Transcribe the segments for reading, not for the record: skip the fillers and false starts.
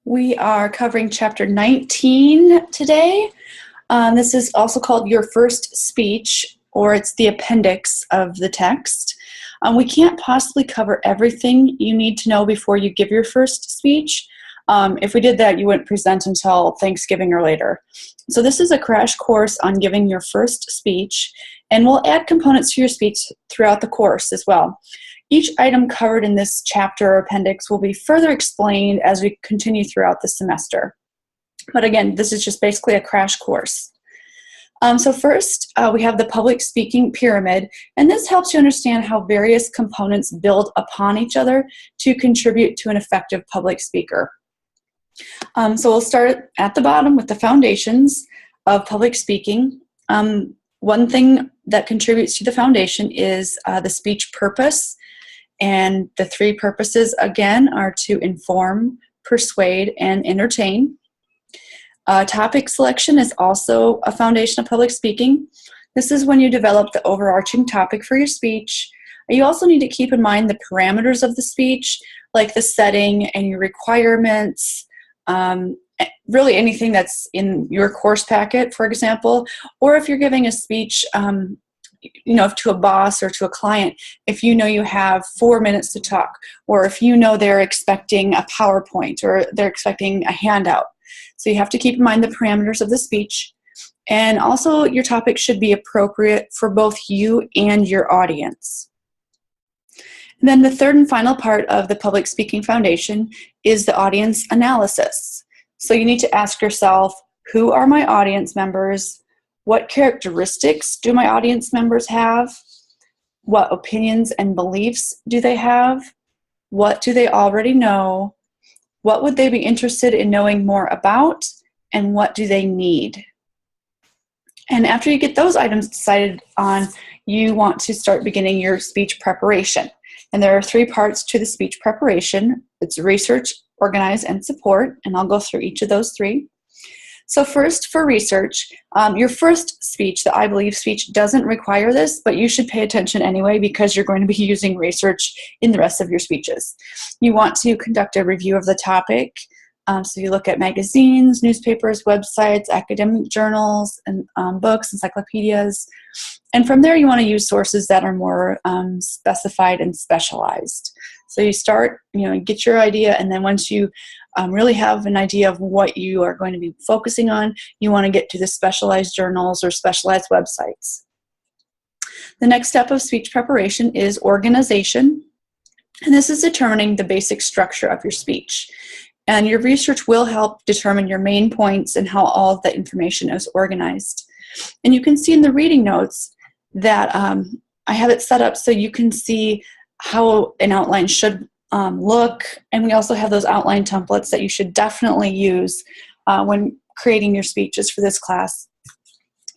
We are covering chapter 19 today. This is also called Your First Speech, or it's the appendix of the text. We can't possibly cover everything you need to know before you give your first speech. If we did that, you wouldn't present until Thanksgiving or later. So this is a crash course on giving your first speech, and we'll add components to your speech throughout the course as well. Each item covered in this chapter or appendix will be further explained as we continue throughout the semester. But again, this is just basically a crash course. So first, we have the public speaking pyramid, and this helps you understand how various components build upon each other to contribute to an effective public speaker. So we'll start at the bottom with the foundations of public speaking. One thing that contributes to the foundation is the speech purpose. And the three purposes, again, are to inform, persuade, and entertain. Topic selection is also a foundation of public speaking. This is when you develop the overarching topic for your speech. You also need to keep in mind the parameters of the speech, like the setting and your requirements, really anything that's in your course packet, for example, or if you're giving a speech to a boss or to a client, if you know you have 4 minutes to talk, or if you know they're expecting a PowerPoint or they're expecting a handout. So you have to keep in mind the parameters of the speech. And also your topic should be appropriate for both you and your audience. And then the third and final part of the public speaking foundation is the audience analysis. So you need to ask yourself, who are my audience members? What characteristics do my audience members have? What opinions and beliefs do they have? What do they already know? What would they be interested in knowing more about? And what do they need? And after you get those items decided on, you want to start beginning your speech preparation. And there are three parts to the speech preparation. It's research, organize, and support. And I'll go through each of those three. So first, for research, your first speech, the I believe speech, doesn't require this, but you should pay attention anyway because you're going to be using research in the rest of your speeches. You want to conduct a review of the topic. So you look at magazines, newspapers, websites, academic journals, and books, encyclopedias. And from there, you want to use sources that are more specified and specialized. So you start, get your idea, and then once you really have an idea of what you are going to be focusing on, you want to get to the specialized journals or specialized websites. The next step of speech preparation is organization, and this is determining the basic structure of your speech. And your research will help determine your main points and how all of that information is organized. And you can see in the reading notes that I have it set up so you can see how an outline should look, and we also have those outline templates that you should definitely use when creating your speeches for this class.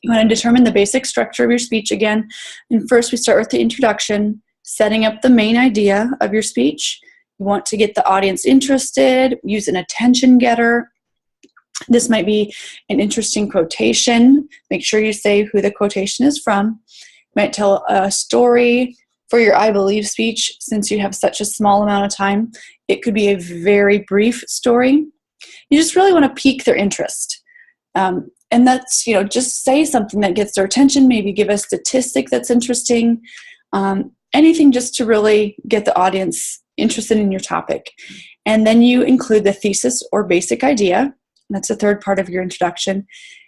You want to determine the basic structure of your speech again, and first we start with the introduction, setting up the main idea of your speech. You want to get the audience interested, use an attention getter. This might be an interesting quotation. Make sure you say who the quotation is from. You might tell a story. For your I believe speech, since you have such a small amount of time, it could be a very brief story. You just really want to pique their interest. And that's, just say something that gets their attention, maybe give a statistic that's interesting, anything just to really get the audience interested in your topic. And then you include the thesis or basic idea. That's the third part of your introduction.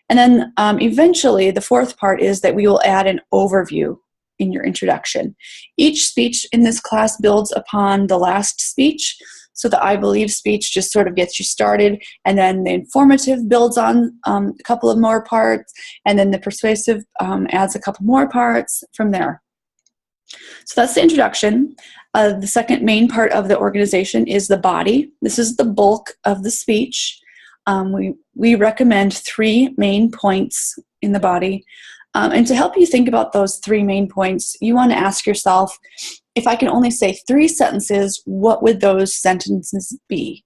And then eventually, the fourth part is that we will add an overview in your introduction. Each speech in this class builds upon the last speech. So the I believe speech just sort of gets you started, and then the informative builds on a couple of more parts, and then the persuasive adds a couple more parts from there. So that's the introduction. The second main part of the organization is the body. This is the bulk of the speech. We recommend 3 main points in the body. And to help you think about those 3 main points, you want to ask yourself, if I can only say 3 sentences, what would those sentences be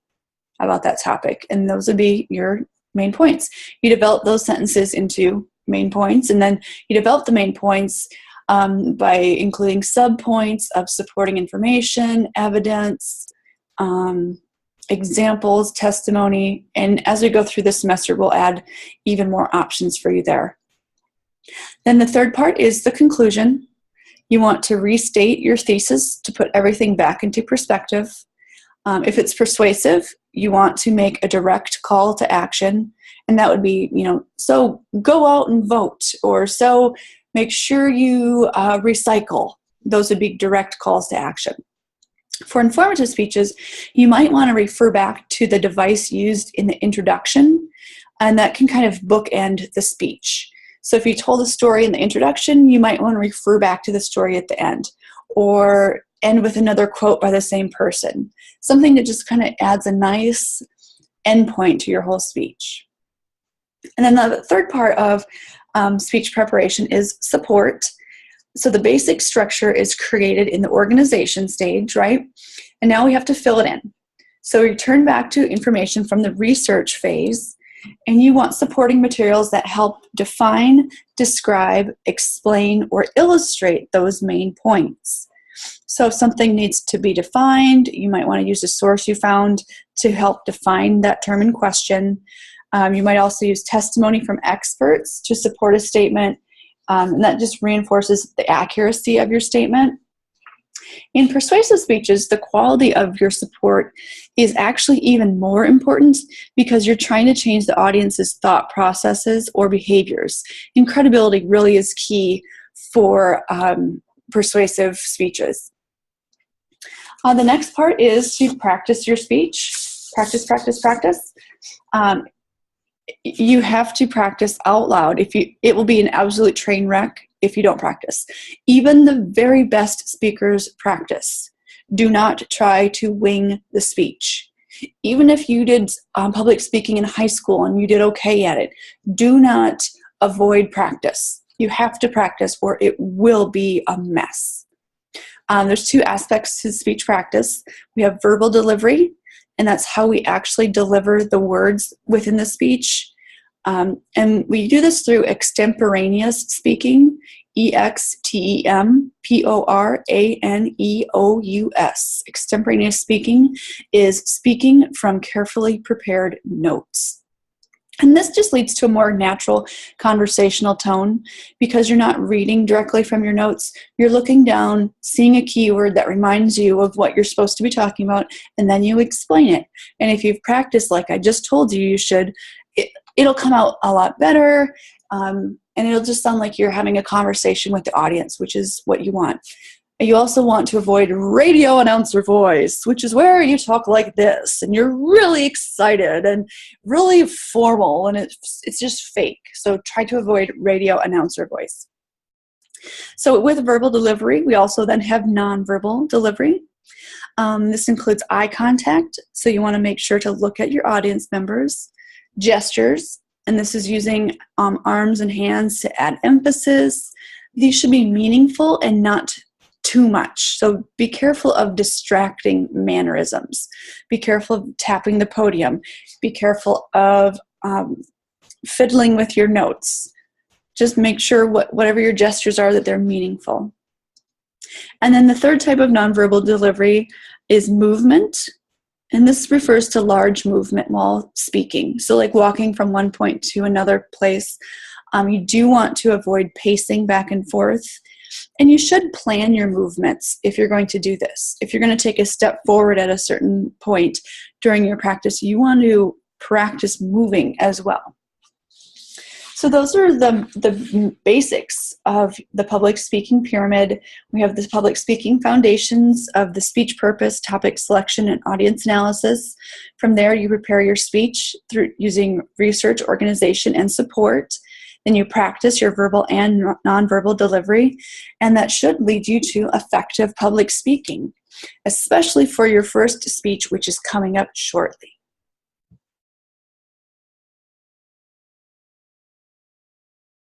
about that topic? And those would be your main points. You develop those sentences into main points, and then you develop the main points by including subpoints of supporting information, evidence, examples, testimony, and as we go through the semester, we'll add even more options for you there. Then the third part is the conclusion. You want to restate your thesis to put everything back into perspective. If it's persuasive, you want to make a direct call to action, and that would be, so go out and vote, or so make sure you recycle. Those would be direct calls to action. For informative speeches, you might want to refer back to the device used in the introduction, and that can kind of bookend the speech. So if you told a story in the introduction, you might want to refer back to the story at the end, or end with another quote by the same person. Something that just kind of adds a nice endpoint to your whole speech. And then the third part of speech preparation is support. So the basic structure is created in the organization stage, right? And now we have to fill it in. So we turn back to information from the research phase, and you want supporting materials that help define, describe, explain, or illustrate those main points. So if something needs to be defined, you might want to use a source you found to help define that term in question. You might also use testimony from experts to support a statement, and that just reinforces the accuracy of your statement. In persuasive speeches, the quality of your support is actually even more important because you're trying to change the audience's thought processes or behaviors. And credibility really is key for persuasive speeches. The next part is to practice your speech. Practice, practice, practice. You have to practice out loud. It will be an absolute train wreck if you don't practice. Even the very best speakers practice. Do not try to wing the speech. Even if you did public speaking in high school and you did okay at it, do not avoid practice. You have to practice or it will be a mess. There's two aspects to speech practice. We have verbal delivery, and that's how we actually deliver the words within the speech. And we do this through extemporaneous speaking, extemporaneous. Extemporaneous speaking is speaking from carefully prepared notes. And this just leads to a more natural conversational tone because you're not reading directly from your notes. You're looking down, seeing a keyword that reminds you of what you're supposed to be talking about, and then you explain it. And if you've practiced like I just told you should, it'll come out a lot better, and it'll just sound like you're having a conversation with the audience, which is what you want. You also want to avoid radio announcer voice, which is where you talk like this, and you're really excited and really formal, and it's just fake. So try to avoid radio announcer voice. So with verbal delivery, we also then have nonverbal delivery. This includes eye contact, so you want to make sure to look at your audience members. Gestures, and this is using arms and hands to add emphasis. These should be meaningful and not too much. So be careful of distracting mannerisms. Be careful of tapping the podium. Be careful of fiddling with your notes. Just make sure whatever your gestures are that they're meaningful. And then the third type of nonverbal delivery is movement. And this refers to large movement while speaking. So like walking from one point to another place. You do want to avoid pacing back and forth. And you should plan your movements if you're going to do this. If you're going to take a step forward at a certain point during your practice, you want to practice moving as well. So those are the basics of the public speaking pyramid. We have the public speaking foundations of the speech purpose, topic selection, and audience analysis. From there, you prepare your speech through using research, organization, and support. Then you practice your verbal and nonverbal delivery, and that should lead you to effective public speaking, especially for your first speech, which is coming up shortly.